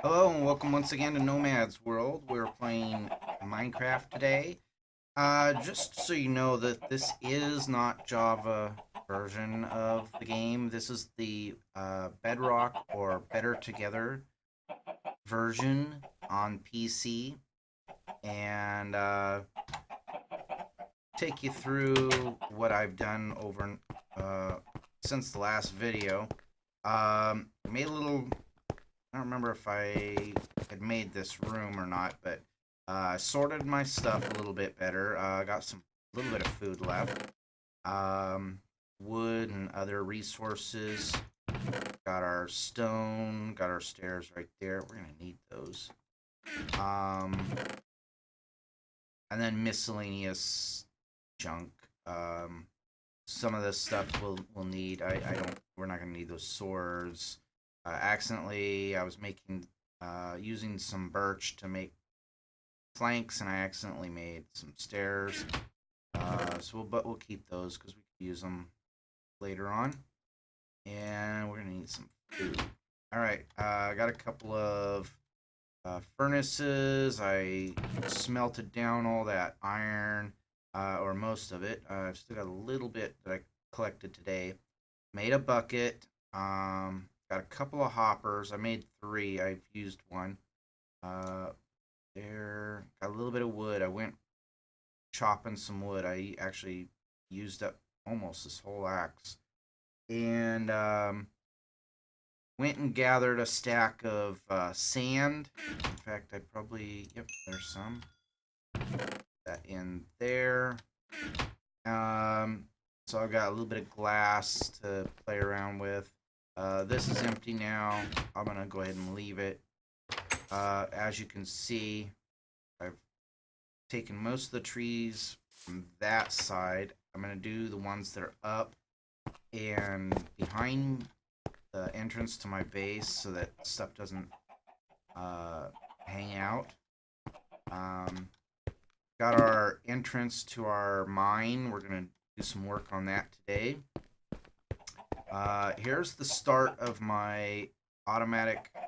Hello and welcome once again to Nomad's World. We're playing Minecraft today. Just so you know that this is not Java version of the game. This is the Bedrock or Better Together version on PC. And take you through what I've done over since the last video. Made a little. I don't remember if I had made this room or not, but sorted my stuff a little bit better. Got some little bit of food left, wood and other resources. Got our stone. Got our stairs right there. We're gonna need those. Um, and then miscellaneous junk. Some of this stuff we'll need. I don't. We're not gonna need those swords. Accidentally, I was making using some birch to make planks, and I accidentally made some stairs. But we'll keep those because we could use them later on. And we're gonna need some food. All right, I got a couple of furnaces. I smelted down all that iron, or most of it. I've still got a little bit that I collected today. Made a bucket. Got a couple of hoppers. I made 3. I've used 1. There. Got a little bit of wood. I went chopping some wood. I actually used up almost this whole axe. And went and gathered a stack of sand. In fact, I probably... Yep, there's some. Put that in there. So I've got a little bit of glass to play around with. This is empty now. I'm going to go ahead and leave it. As you can see, I've taken most of the trees from that side. I'm going to do the ones that are up and behind the entrance to my base so that stuff doesn't hang out. Got our entrance to our mine. We're going to do some work on that today. Here's the start of my automatic fried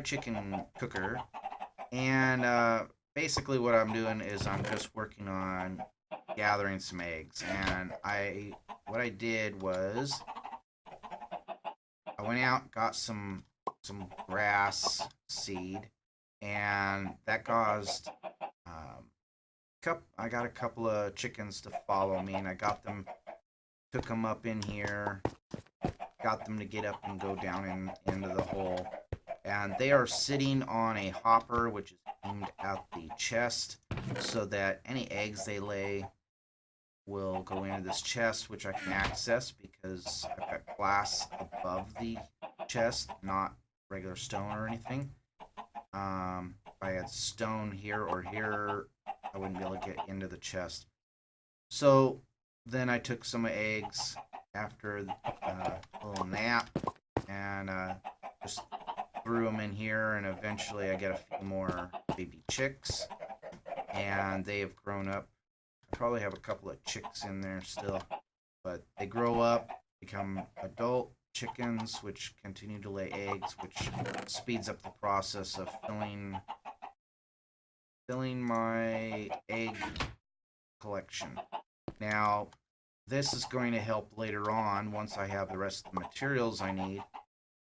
chicken cooker. And basically what I'm doing is I'm just working on gathering some eggs. And what I did was I went out, got some grass seed, and that caused I got a couple of chickens to follow me, and I took them up in here, got them to get up and go down into the hole. And they are sitting on a hopper, which is aimed at the chest, so that any eggs they lay will go into this chest, which I can access because I've got glass above the chest, not regular stone or anything. If I had stone here or here, I wouldn't be able to get into the chest. So then I took some eggs after a little nap and just threw them in here, and eventually I get a few more baby chicks, and they have grown up. I probably have a couple of chicks in there still, but they grow up, become adult chickens, which continue to lay eggs, which speeds up the process of filling my egg collection. Now, this is going to help later on once I have the rest of the materials I need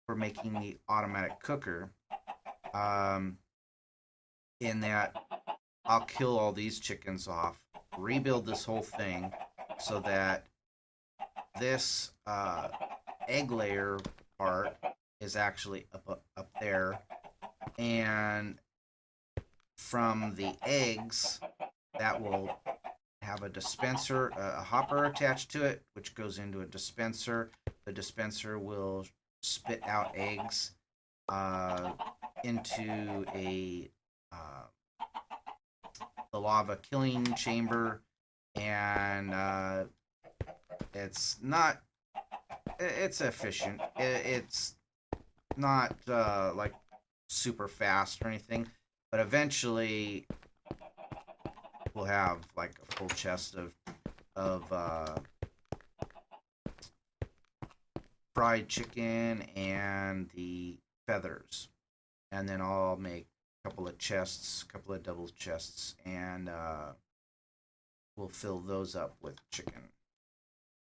for making the automatic cooker. In that I'll kill all these chickens off, rebuild this whole thing so that this egg layer part is actually up there, and from the eggs that will have a dispenser, a hopper attached to it, which goes into a dispenser. The dispenser will spit out eggs into the lava killing chamber, and it's efficient. It's not like super fast or anything, but eventually we'll have like a full chest of fried chicken and the feathers. And then I'll make a couple of chests, a couple of double chests, and we'll fill those up with chicken.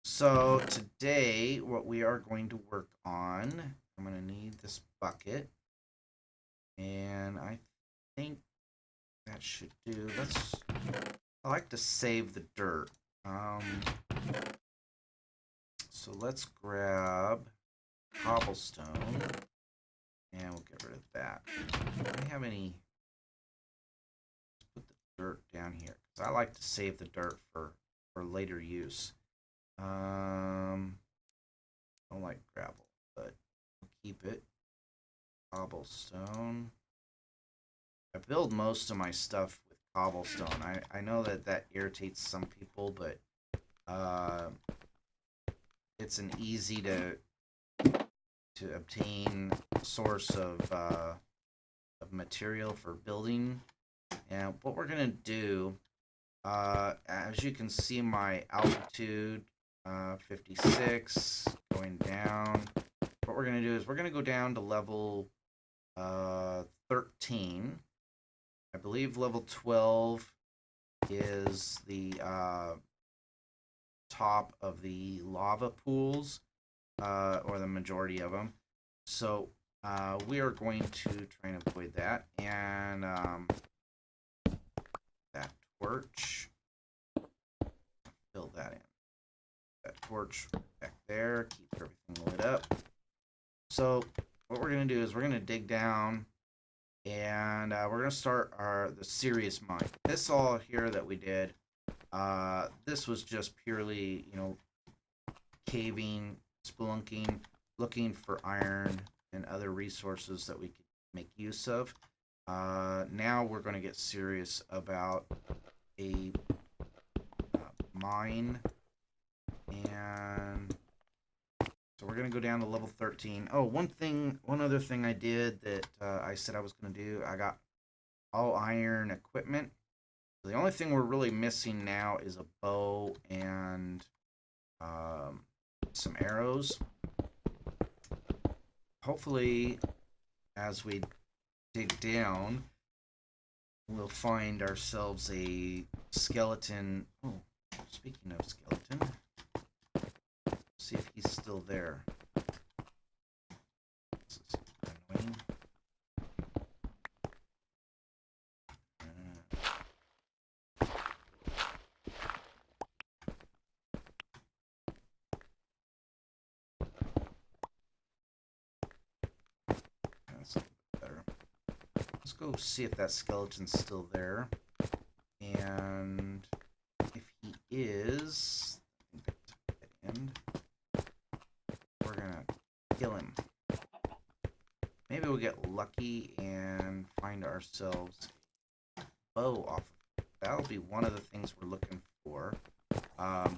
So today, what we are going to work on, I'm going to need this bucket. And I think that should do. I like to save the dirt. So let's grab cobblestone. And we'll get rid of that. Do I have any? Let's put the dirt down here. Because I like to save the dirt for later use. Don't like gravel, but we'll keep it. Cobblestone. I build most of my stuff with cobblestone. I know that irritates some people, but it's an easy to obtain source of material for building. And what we're gonna do, as you can see, my altitude 56 going down. What we're gonna do is we're gonna go down to level 13. I believe level 12 is the top of the lava pools, or the majority of them. So we are going to try and avoid that. And that torch, fill that in. That torch back there, keep everything lit up. So what we're going to do is we're going to dig down, and we're going to start the serious mine. This all here that we did, this was just purely, caving, spelunking, looking for iron and other resources that we could make use of. Now we're going to get serious about a mine, and so we're going to go down to level 13. Oh, one other thing I did that I said I was going to do, I got all iron equipment. So the only thing we're really missing now is a bow and some arrows. Hopefully, as we dig down, we'll find ourselves a skeleton. Oh, speaking of skeleton, see if he's still there. This is annoying. That's a bit better. Let's go see if that skeleton's still there. And if he is, we're gonna kill him. Maybe we'll get lucky and find ourselves a bow off of it. That'll be one of the things we're looking for. I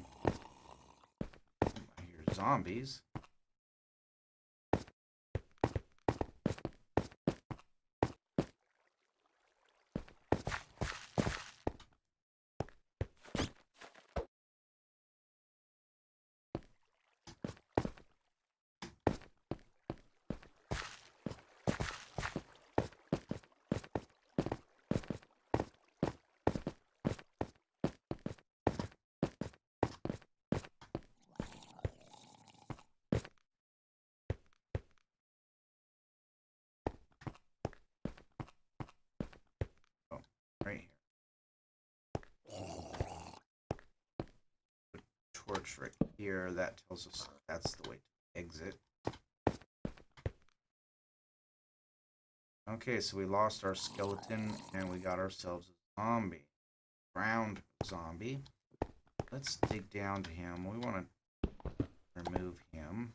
hear zombies. Right here. Torch right here. That tells us that's the way to exit. Okay, so we lost our skeleton and we got ourselves a zombie. Ground zombie. Let's dig down to him. We want to remove him.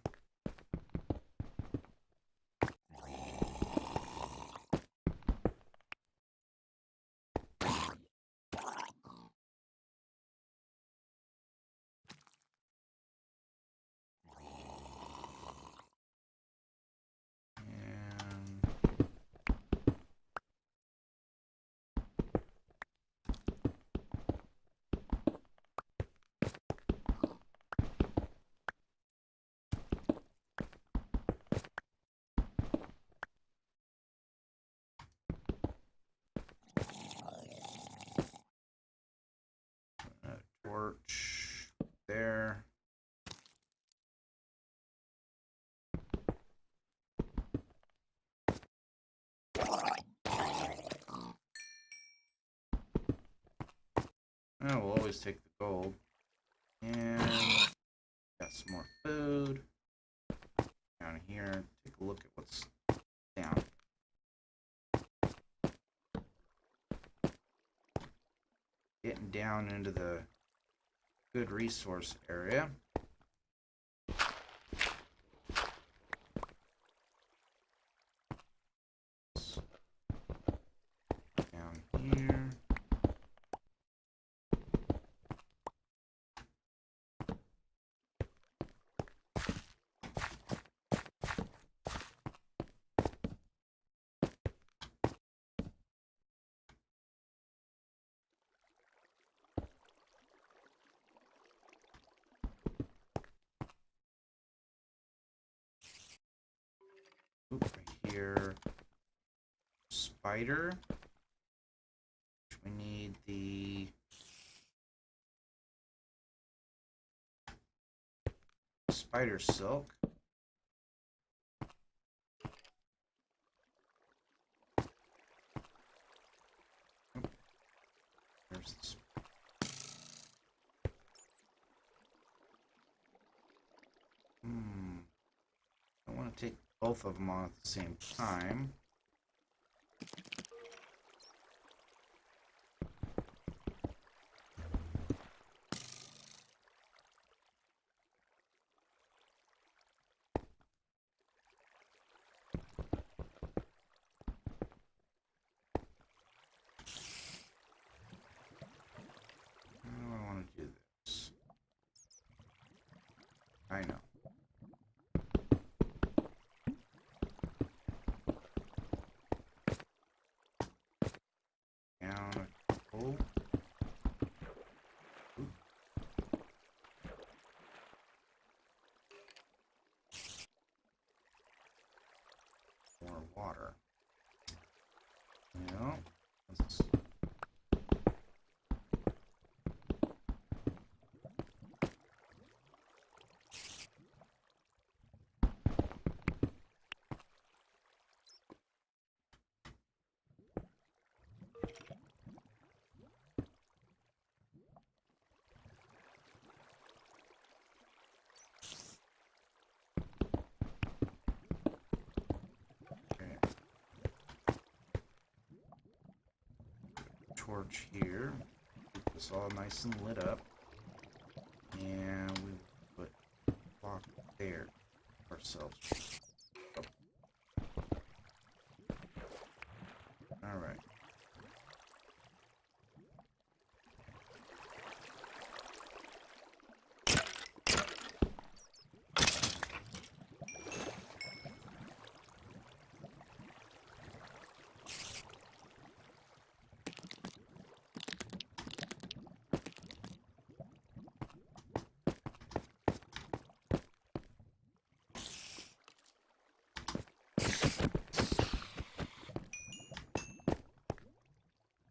torch there. Oh, we'll always take the gold. And got some more food. Down here, take a look at what's down. Getting down into the good resource area. Down here. Oop, right here. Spider. We need the spider silk. There's this. I want to take both of them on at the same time. I know. Down a couple. Oop. More water. No. Let's... torch here. Keep this all nice and lit up. And we put a block there ourselves. Oh. Alright.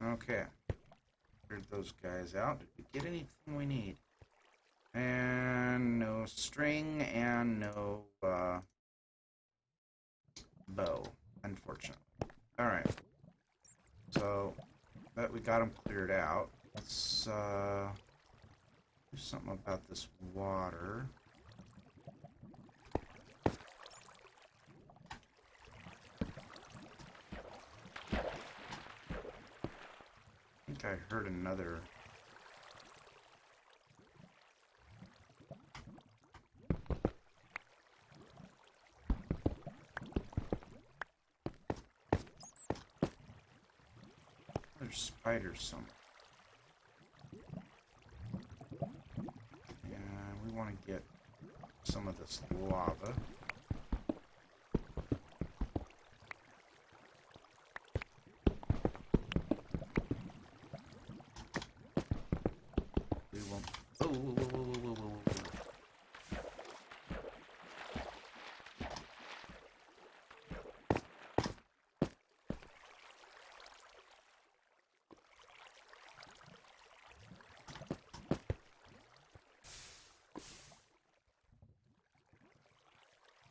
Okay, cleared those guys out. Did we get anything we need? And no string and no bow, unfortunately. Alright, so that we got them cleared out. Let's do something about this water. I heard another. There's spiders somewhere. And we want to get some of this lava.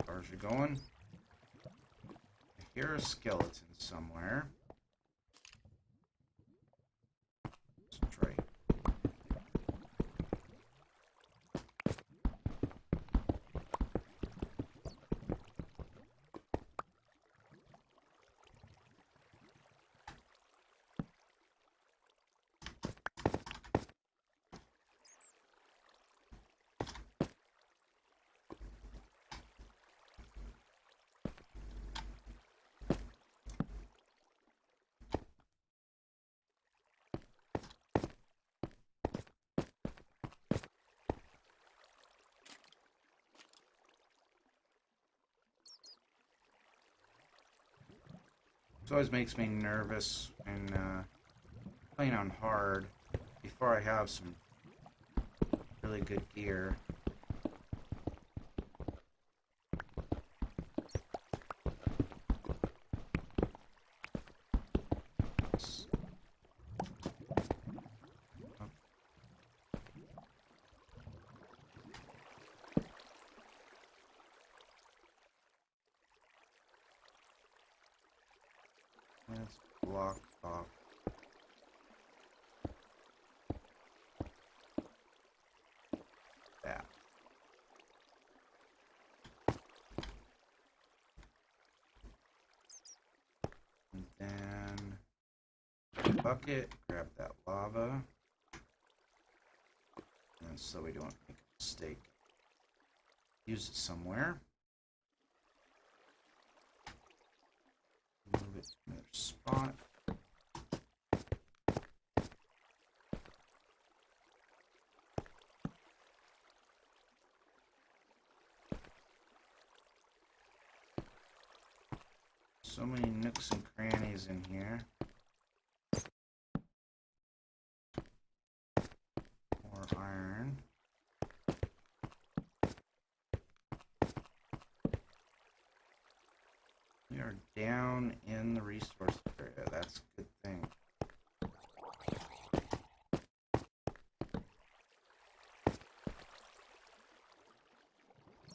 Cars are going. I hear a skeleton somewhere. Let's try. It always makes me nervous when playing on hard before I have some really good gear. Let's block off that. And then bucket, grab that lava. And so we don't make a mistake. Use it somewhere. Move it to another spot. So many nooks and crannies in here. More iron. We are down in the resource area. That's a good thing.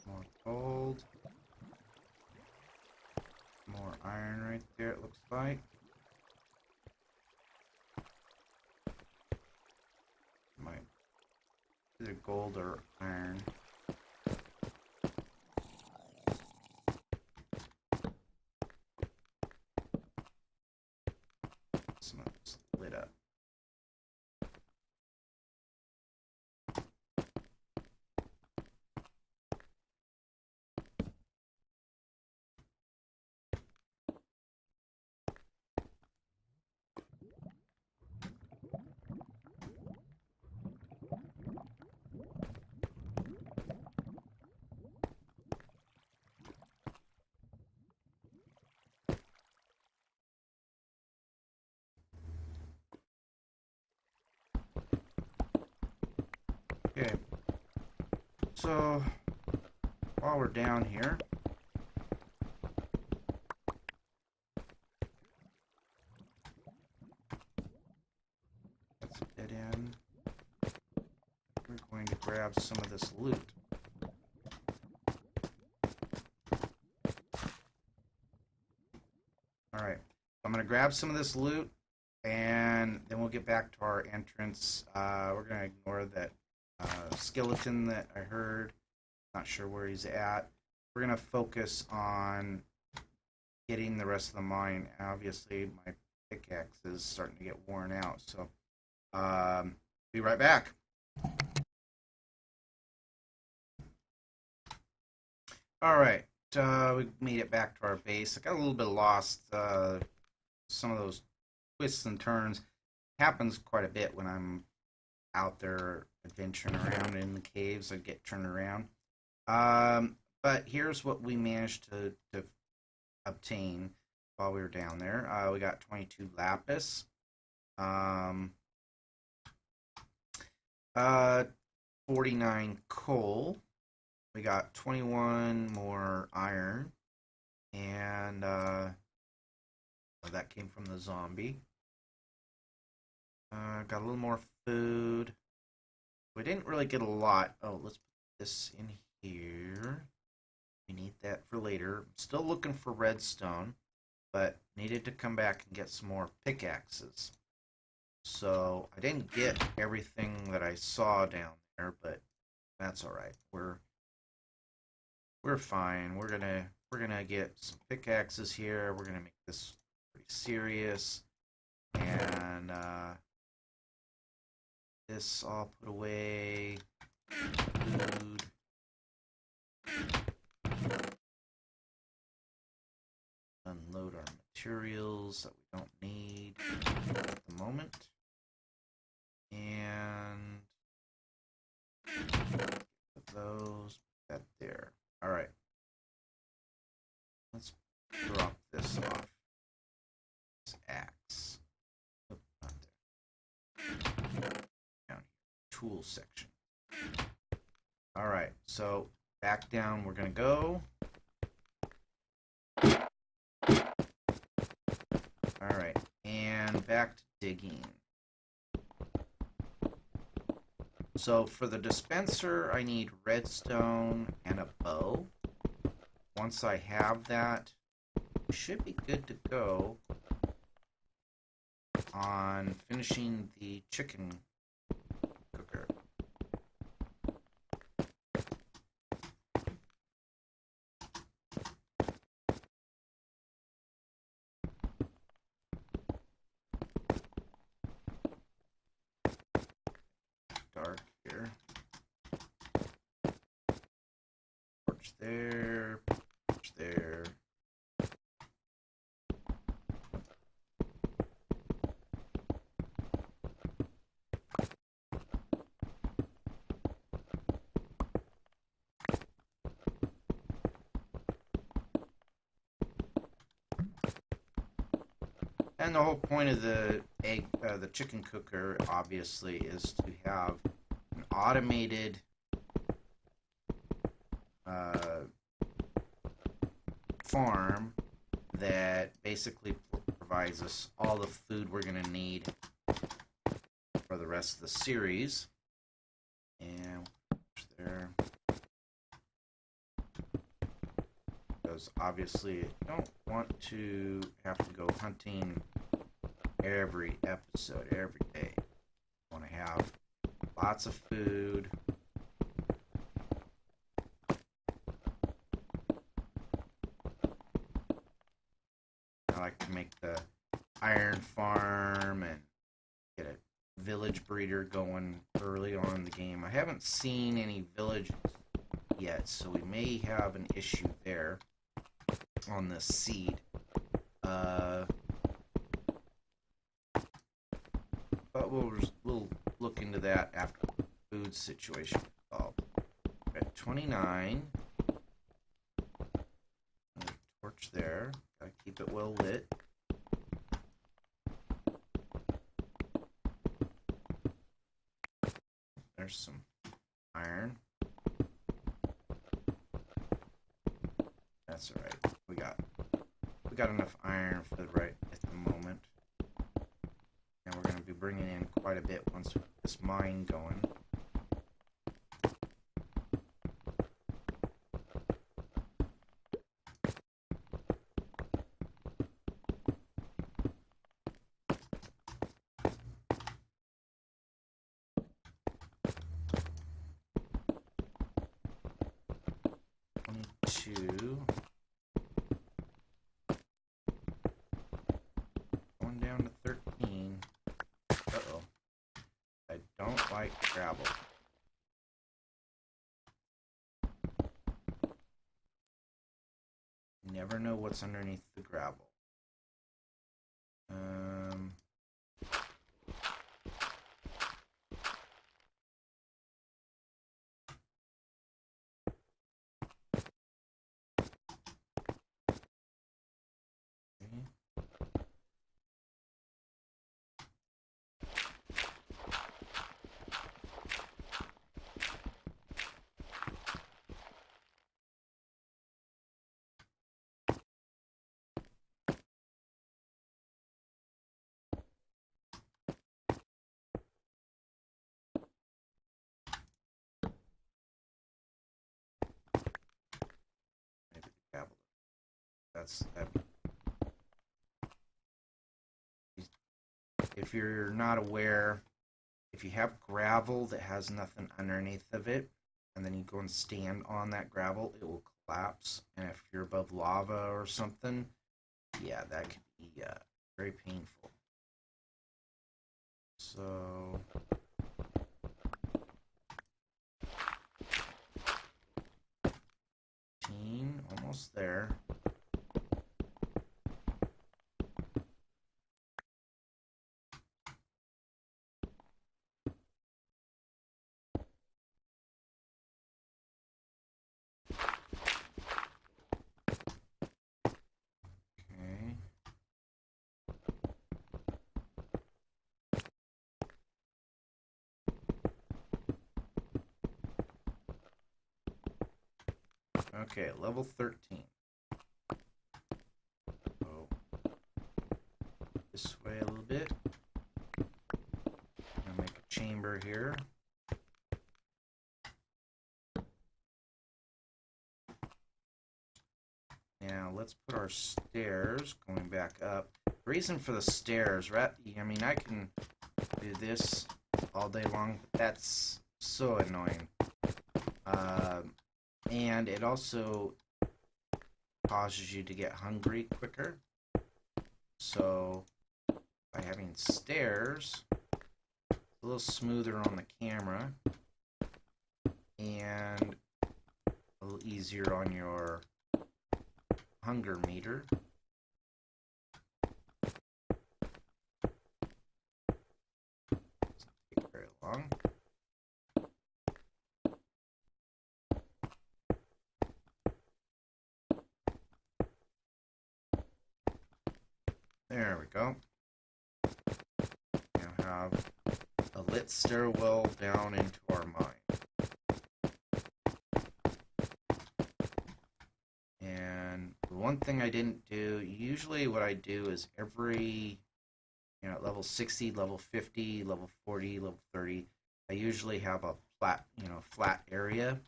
More gold. More iron right there, it looks like. Might either gold or iron. Some of it's lit up. Okay, so while we're down here, let's get in. We're going to grab some of this loot. Alright, I'm going to grab some of this loot, and then we'll get back to our entrance. We're going to ignore that skeleton that I heard. Not sure where he's at. We're going to focus on getting the rest of the mine. Obviously, my pickaxe is starting to get worn out, so be right back. Alright, we made it back to our base. I got a little bit lost. Some of those twists and turns happens quite a bit when I'm out there adventuring around in the caves. I get turned around. But here's what we managed to obtain while we were down there. We got 22 lapis. 49 coal. We got 21 more iron. And that came from the zombie. Got a little more food. We didn't really get a lot. Oh, let's put this in here. We need that later. Still looking for redstone, but needed to come back and get some more pickaxes. So I didn't get everything that I saw down there, but that's all right. We're fine. We're gonna get some pickaxes here. We're gonna make this pretty serious, and this all put away. Food. Unload our materials that we don't need at the moment. And put those, put that there. All right. Let's drop this off. This axe. Oh, not there. Down here. Tool section. All right. So back down we're going to go. All right. And back to digging. So for the dispenser, I need redstone and a bow. Once I have that, I should be good to go on finishing the chicken cooker. Dark here. Torch there. Torch there. And the whole point of the chicken cooker, obviously, is to have an automated farm that basically provides us all the food we're going to need for the rest of the series. And there. Because obviously I don't want to have to go hunting every episode, every day. I want to have lots of food. I like to make the iron farm and get a village breeder going early on in the game. I haven't seen any villages yet, so we may have an issue there on this seed. But we'll look into that after the food situation is solved. We're at 29. Another torch there. Gotta keep it well lit. There's some iron. That's all right. We got enough iron for the right at the moment. And we're going to be bringing in quite a bit once we get this mine going. Going down to 13. Uh-oh. I don't like gravel. Never know what's underneath the gravel. if you're not aware, if you have gravel that has nothing underneath of it, and then you go and stand on that gravel, it will collapse. And if you're above lava or something, yeah, that could be very painful. So almost there. Okay, level 13. So, this way a little bit. I'm gonna make a chamber here. Now let's put our stairs going back up. The reason for the stairs, right? I mean, I can do this all day long, but that's so annoying. And it also causes you to get hungry quicker. So by having stairs, it's a little smoother on the camera and a little easier on your hunger meter. Doesn't take very long. There we go. Now have a lit stairwell down into our mine. And the one thing I didn't do, usually what I do is every, level 60, level 50, level 40, level 30, I usually have a flat area.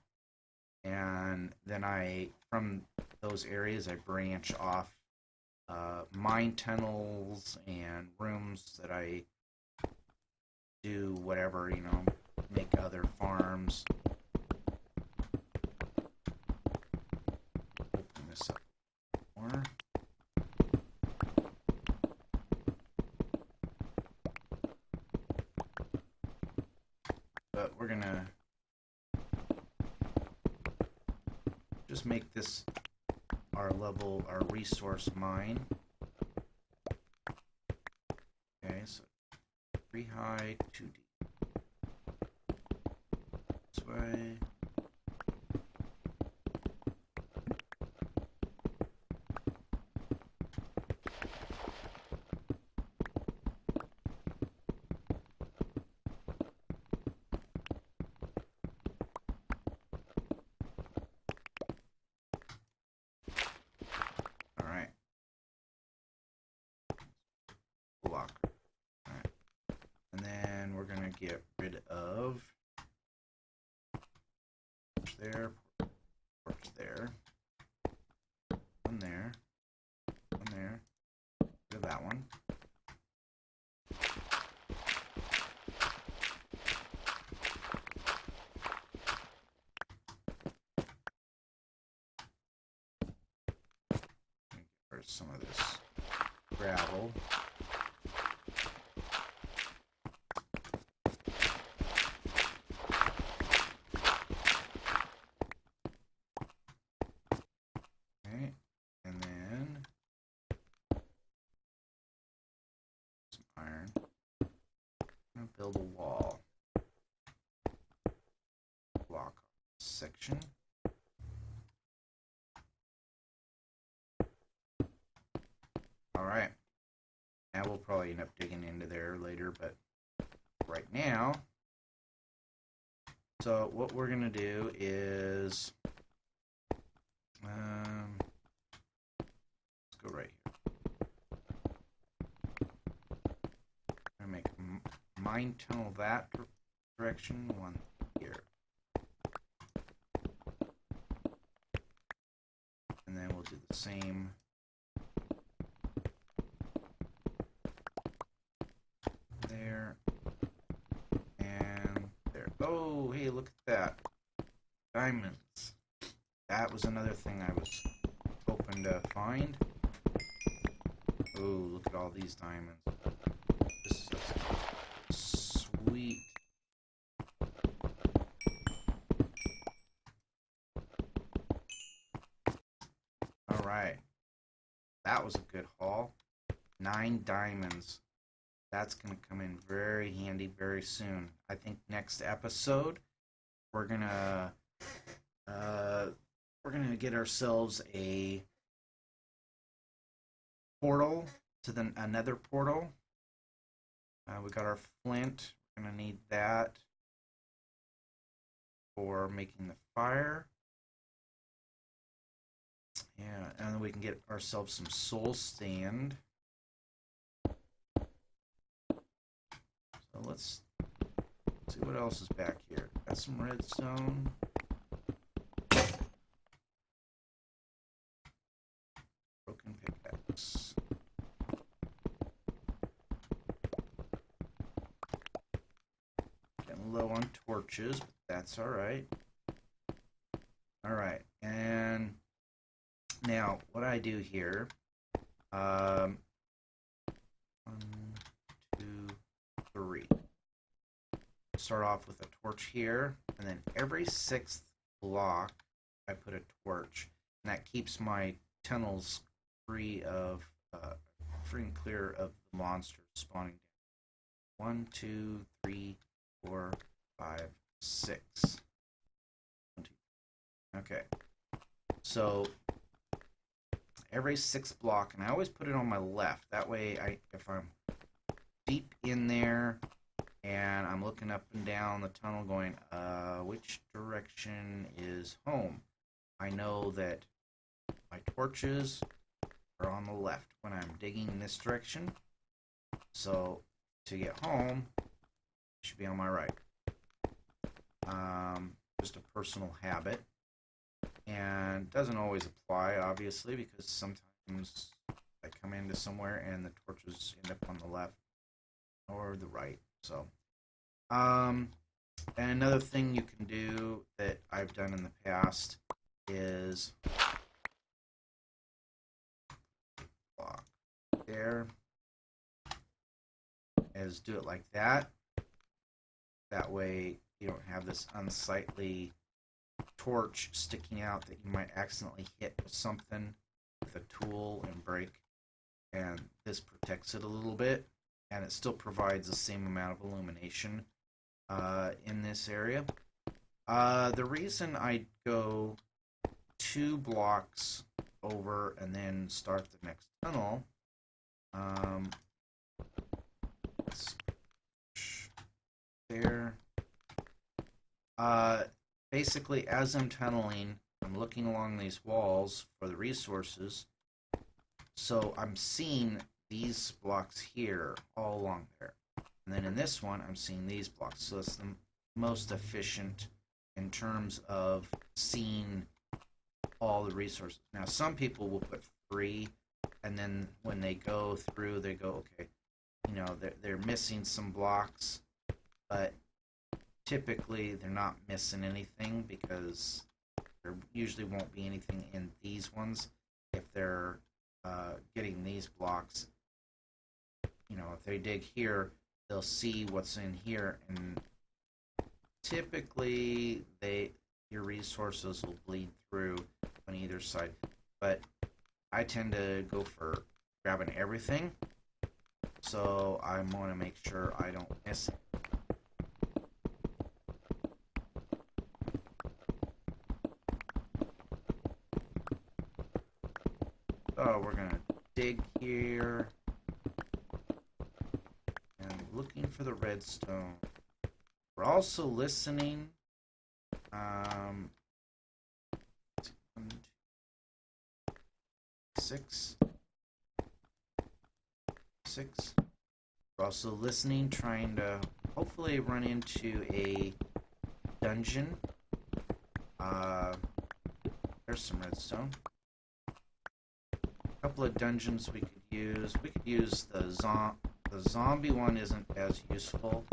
And then from those areas, I branch off mine tunnels and rooms that I do whatever, make other farms. Open this up more. But we're gonna just make this our resource mine. Okay, so 3 high, 2 deep. This way. Get rid of there, there, one there, get rid of that one. Get rid of some of this gravel. Build a wall. Block section. Alright. Now we'll probably end up digging into there later, but right now, so what we're going to do is let's go right here. I'm going to make mine tunnel that direction, one here. And then we'll do the same Hey, look at that. Diamonds. That was another thing I was hoping to find. Oh, look at all these diamonds. This is sweet. Alright. That was a good haul. 9 diamonds. That's going to come in very handy very soon. I think next episode we're gonna get ourselves a portal to the another portal. We got our flint. We're gonna need that for making the fire. Yeah, and then we can get ourselves some soul stand. So let's see what else is back here. Got some redstone. Broken pickaxe. Getting low on torches, but that's alright. Alright, and now what I do here, 1, 2, 3. Start off with a torch here, and then every 6th block I put a torch, and that keeps my tunnels free and clear of the monsters spawning down. 1, 2, 3, 4, 5, 6. 1, 2. Okay, so every 6th block, and I always put it on my left. That way, if I'm deep in there and I'm looking up and down the tunnel going, which direction is home? I know that my torches are on the left when I'm digging in this direction. So to get home, it should be on my right. Just a personal habit. And doesn't always apply, obviously, because sometimes I come into somewhere and the torches end up on the left or the right. So, and another thing you can do that I've done in the past is block there, is do it like that. That way you don't have this unsightly torch sticking out that you might accidentally hit with something with a tool and break, and this protects it a little bit, and it still provides the same amount of illumination in this area. The reason I go 2 blocks over and then start the next tunnel, there. Basically, as I'm tunneling, I'm looking along these walls for the resources. So I'm seeing these blocks here all along there. And then in this one, I'm seeing these blocks. So it's the most efficient in terms of seeing all the resources. Now, some people will put 3, and then when they go through, they go, okay, you know, they're missing some blocks, but typically they're not missing anything because there usually won't be anything in these ones if they're getting these blocks. You know, if they dig here, they'll see what's in here, and typically your resources will bleed through on either side. But I tend to go for grabbing everything, so I want to make sure I don't miss it. So we're going to dig here and looking for the redstone. We're also listening. 1, 2, 6. 6. We're also listening, trying to hopefully run into a dungeon. There's some redstone. A couple of dungeons we could use. We could use the zombie one isn't as useful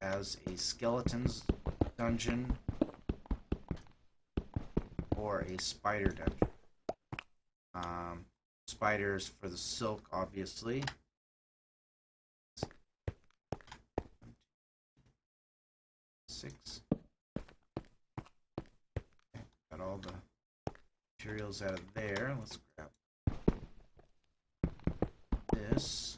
as a skeleton's dungeon or a spider dungeon. Spiders for the silk, obviously. 6. Okay, got all the materials out of there. Let's grab this.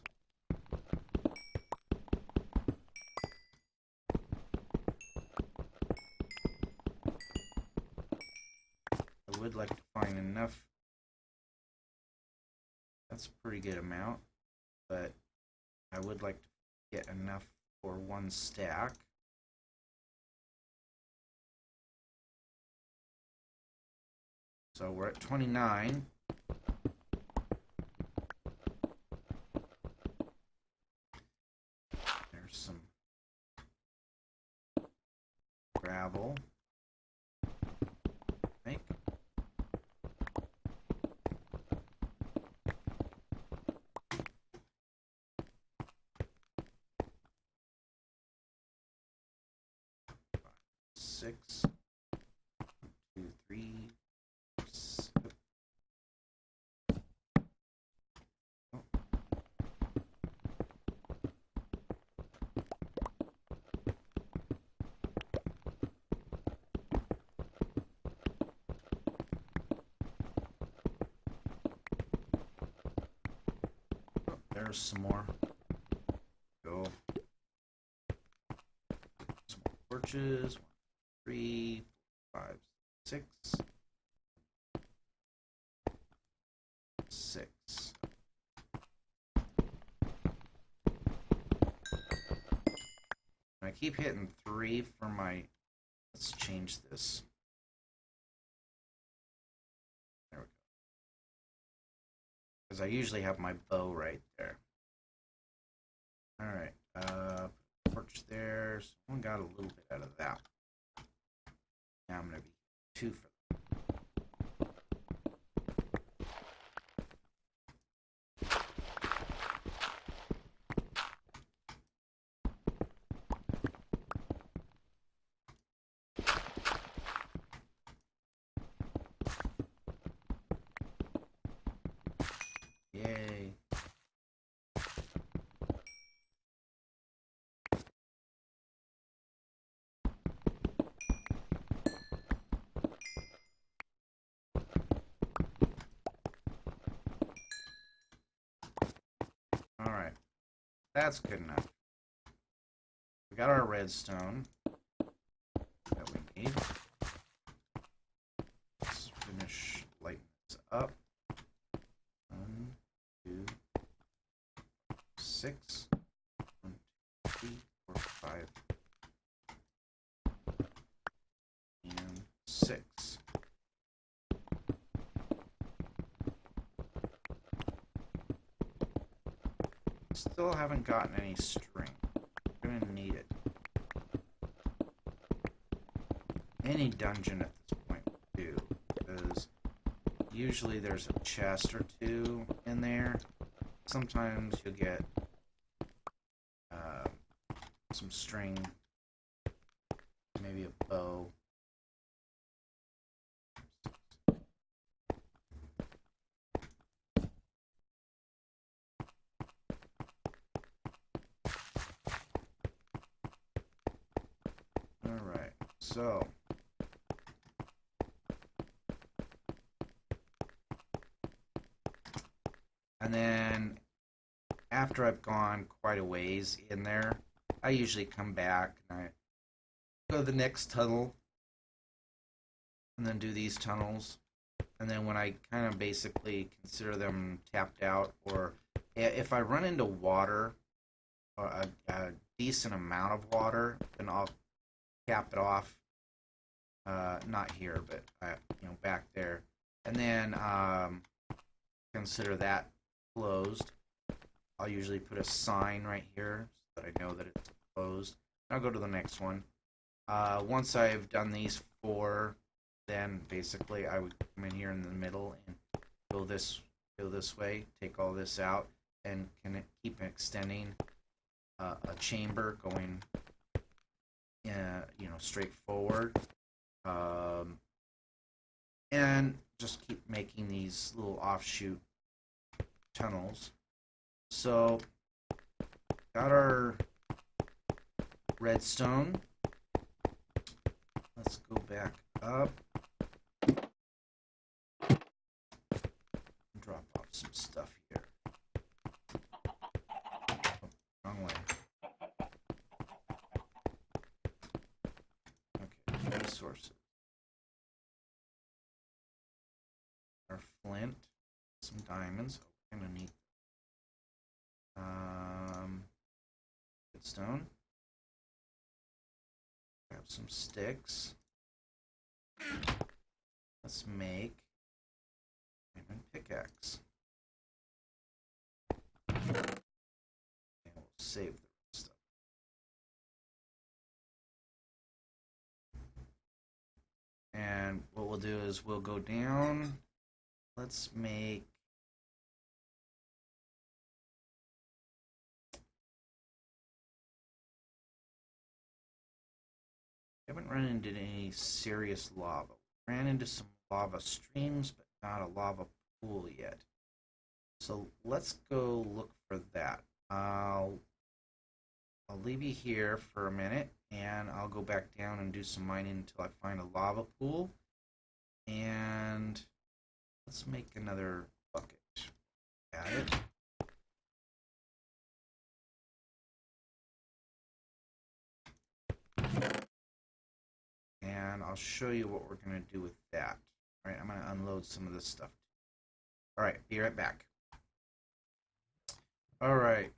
I would like to find enough. That's a pretty good amount, but I would like to get enough for 1 stack. So we're at 29. There's some gravel. Make. Six. 2, 3. Oh. Oh, there's some more. Go. Some more torches. 1, 3, 4, 5, 6. 6. I keep hitting 3 for my. Let's change this. There we go. Because I usually have my bow right there. Alright. Torch there. Someone got a little bit out of that. Now I'm going to be 2 for that. Yay. Alright. That's good enough. We got our redstone that we need. Let's finish lighting this up. 1, 2, 6. 1, 2, 3, 4, 5. And 6. Still haven't gotten any string. I'm gonna need it. Any dungeon at this point will do, because usually there's a chest or 2 in there. Sometimes you'll get some string, maybe a bow. Alright, so and then after I've gone quite a ways in there, I usually come back and I go to the next tunnel and then do these tunnels. And then when I kind of basically consider them tapped out, or if I run into water, or a decent amount of water, then I'll cap it off. Not here, but back there. And then consider that closed. I'll usually put a sign right here so that I know that it's closed. I'll go to the next one. Once I've done these 4, then basically I would come in here in the middle and go this way, take all this out, and can keep extending a chamber going you know, straightforward. And just keep making these little offshoot tunnels. So, got our redstone. Let's go back up. Drop off some stuff here. Oh, wrong way. Okay, resources. Our flint, some diamonds. Oh, kind of neat. Redstone. Grab some sticks. Let's make diamond pickaxe. And we'll save the rest of it. And what we'll do is we'll go down. Let's make haven't run into any serious lava. Ran into some lava streams, but not a lava pool yet. So let's go look for that. I'll leave you here for a minute, and I'll go back down and do some mining until I find a lava pool. And let's make another bucket. Add it. And I'll show you what we're going to do with that. All right, I'm going to unload some of this stuff. All right, be right back. All right,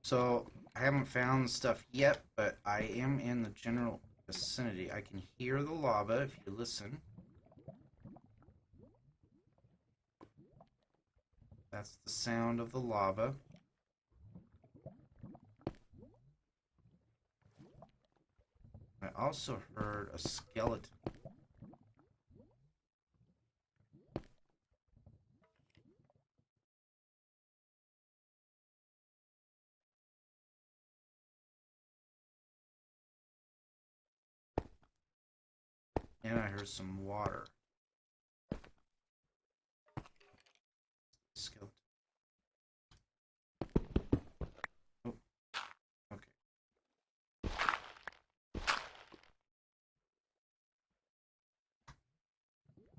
so I haven't found stuff yet, but I am in the general vicinity. I can hear the lava if you listen. That's the sound of the lava. I also heard a skeleton. And I heard some water. Skeleton. Oh, okay.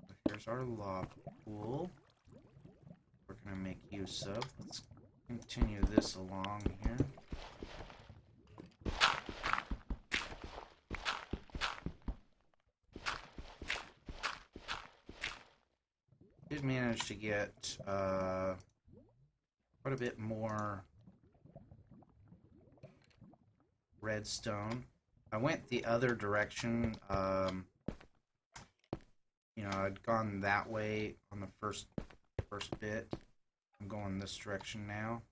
So here's our lava pool. We're going to make use of. Let's continue this along here. Did manage to get quite a bit more redstone. I went the other direction. You know, I'd gone that way on the first bit. I'm going this direction now.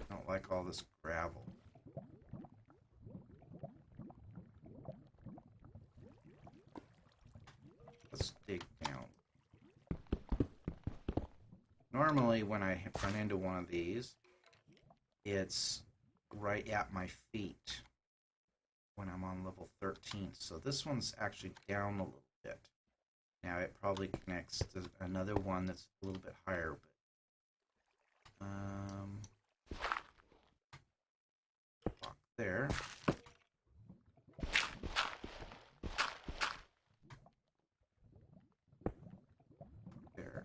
I don't like all this gravel. Let's dig down. Normally when I run into one of these, it's right at my feet when I'm on level 13. So this one's actually down a little bit. Now it probably connects to another one that's a little bit higher, but block there. There.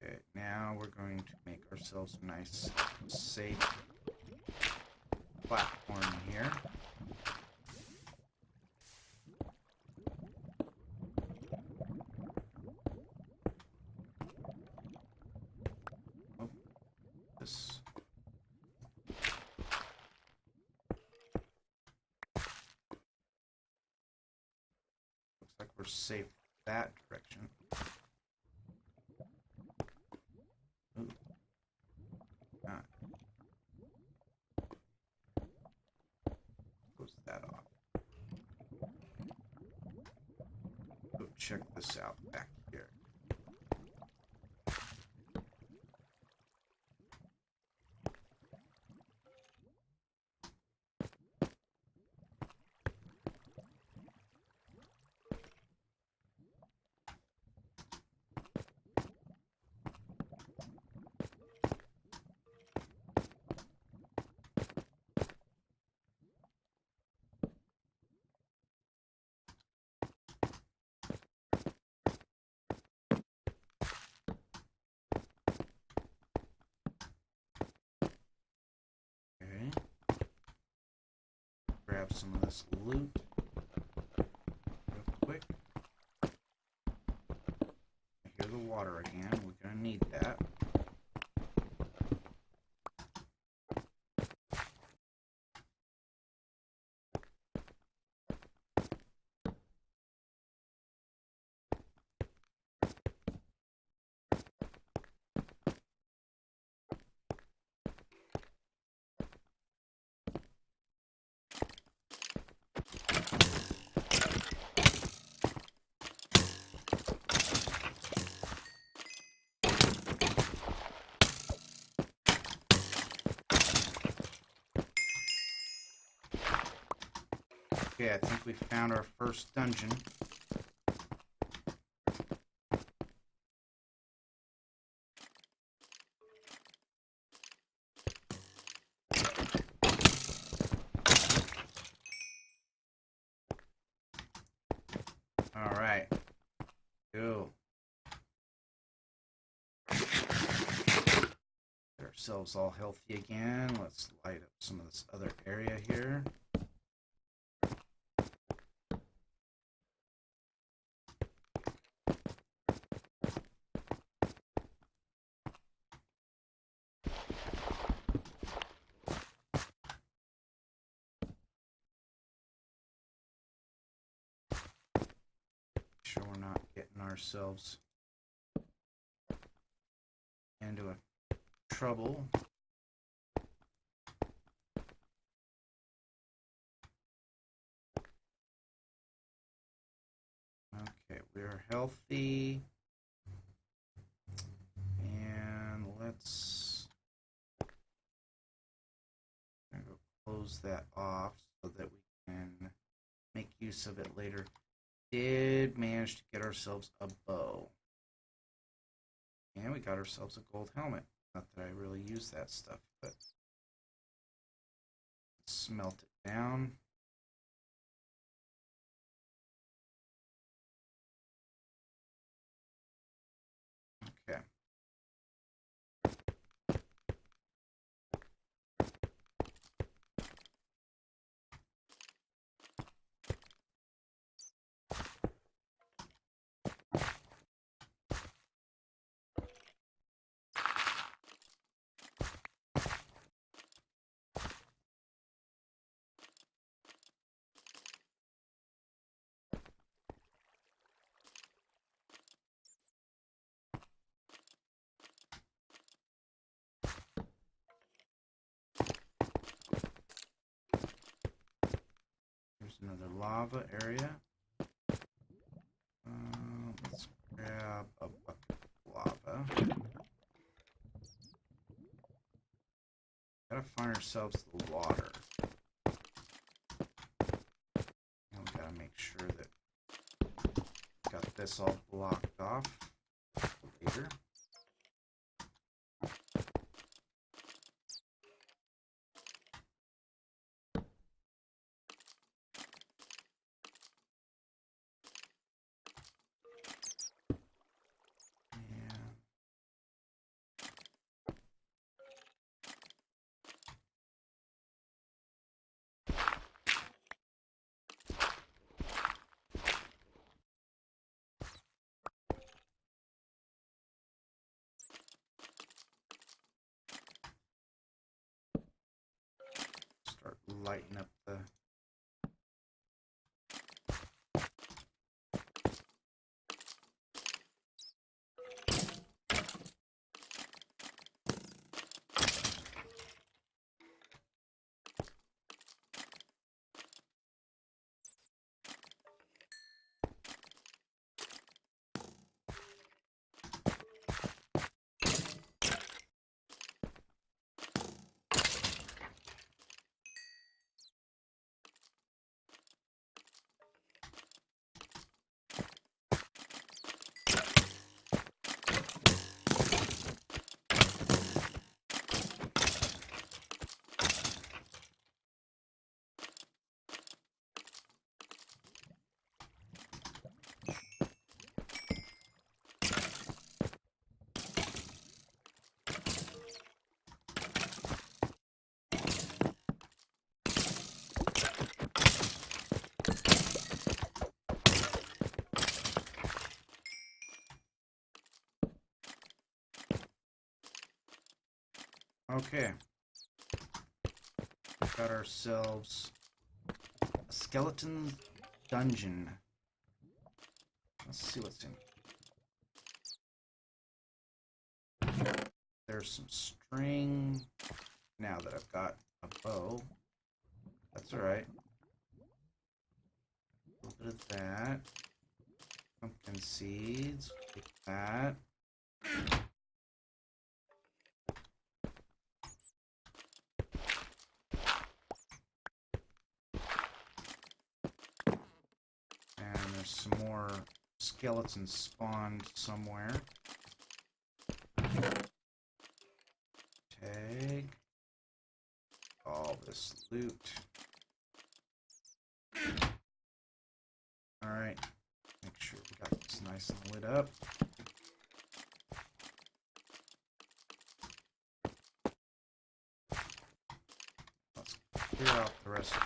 Okay, now we're going to make ourselves a nice, safe platform here. like we're safe that direction. Ooh. Ah. Close that off. Go check this out back here. Okay. Grab some of this loot real quick. I hear the water again. We're gonna need that. Okay, I think we found our first dungeon. Alright. Go. Get ourselves all healthy again. Let's light up some of this other area here. Sure we're not getting ourselves into a trouble. Okay, we're healthy. And let's go close that off so that we can make use of it later. Did manage to get ourselves a bow. And we got ourselves a gold helmet. Not that I really use that stuff, but smelt it down. Okay. Here's another lava area. Let's grab a bucket of lava. Gotta find ourselves the water. And we gotta make sure that we got this all blocked off later. Start lighting up the Okay. Got ourselves a skeleton dungeon. Let's see what's in. There's some string. Now that I've got a bow, that's alright. A little bit of that. Pumpkin seeds. Take that. And there's some more skeletons spawned somewhere. Tag all this loot. Alright. Make sure we got this nice and lit up. Let's clear out the rest of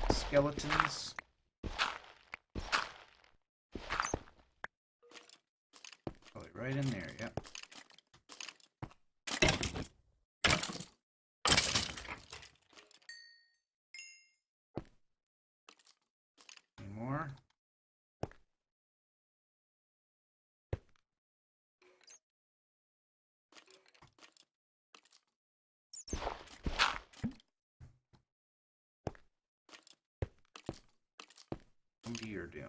the skeletons. Probably right in there, yep. Any more? What are you doing?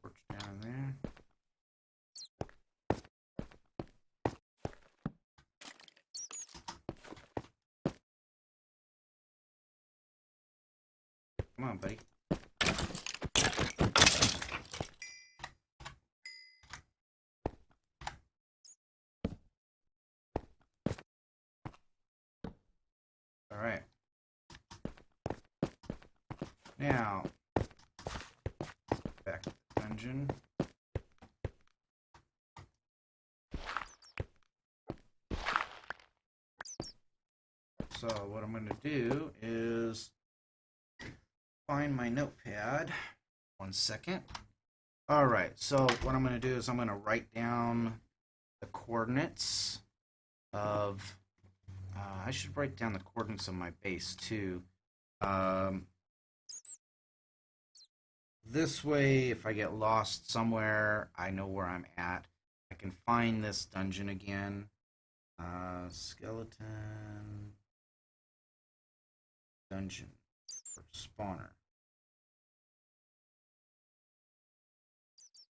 Torch down there. Come on, buddy. All right. Now, back to the dungeon. So what I'm going to do is find my notepad. 1 second. All right. So what I'm going to do is I'm going to write down the coordinates of. I should write down the coordinates of my base too. This way, if I get lost somewhere, I know where I'm at. I can find this dungeon again. Skeleton dungeon or spawner.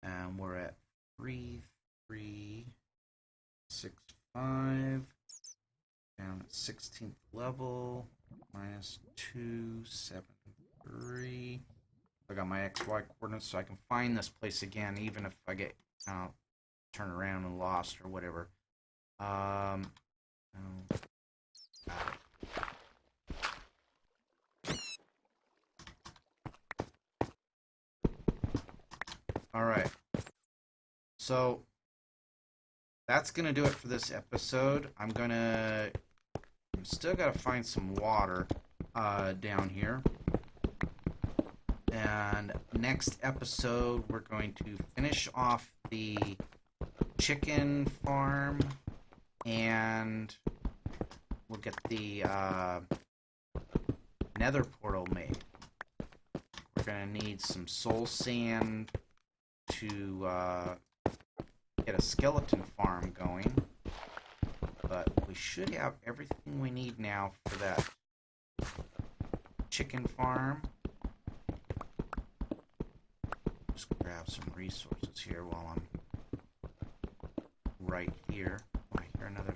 And we're at 3365. Down at 16th level. Minus 273. I got my XY coordinates, so I can find this place again, even if I get turned around and lost or whatever. Got it. All right. So that's gonna do it for this episode. I'm still gotta find some water down here. And next episode, we're going to finish off the chicken farm, and we'll get the nether portal made. We're going to need some soul sand to get a skeleton farm going. But we should have everything we need now for that chicken farm. Just grab some resources here while I'm right here. Oh, I hear another.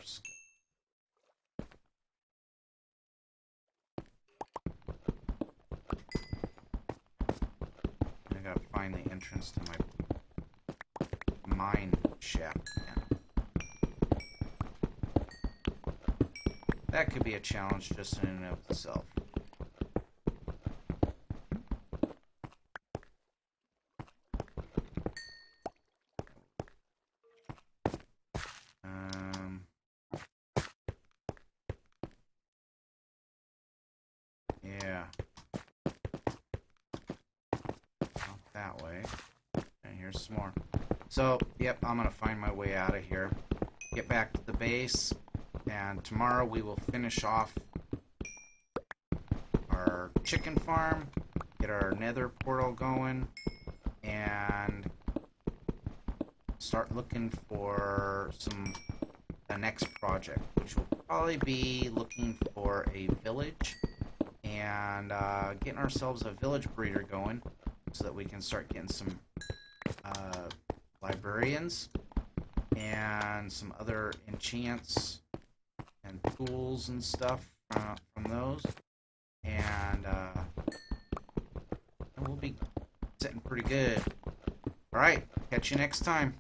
I gotta find the entrance to my mine shaft again. That could be a challenge just in and of itself. Yeah. I'll some more. So, yep, I'm going to find my way out of here. Get back to the base. And tomorrow we will finish off our chicken farm. Get our nether portal going. And start looking for the next project, which will probably be looking for a village and getting ourselves a village breeder going so that we can start getting some librarians and some other enchants and tools and stuff from those, and we'll be sitting pretty good. Alright, catch you next time.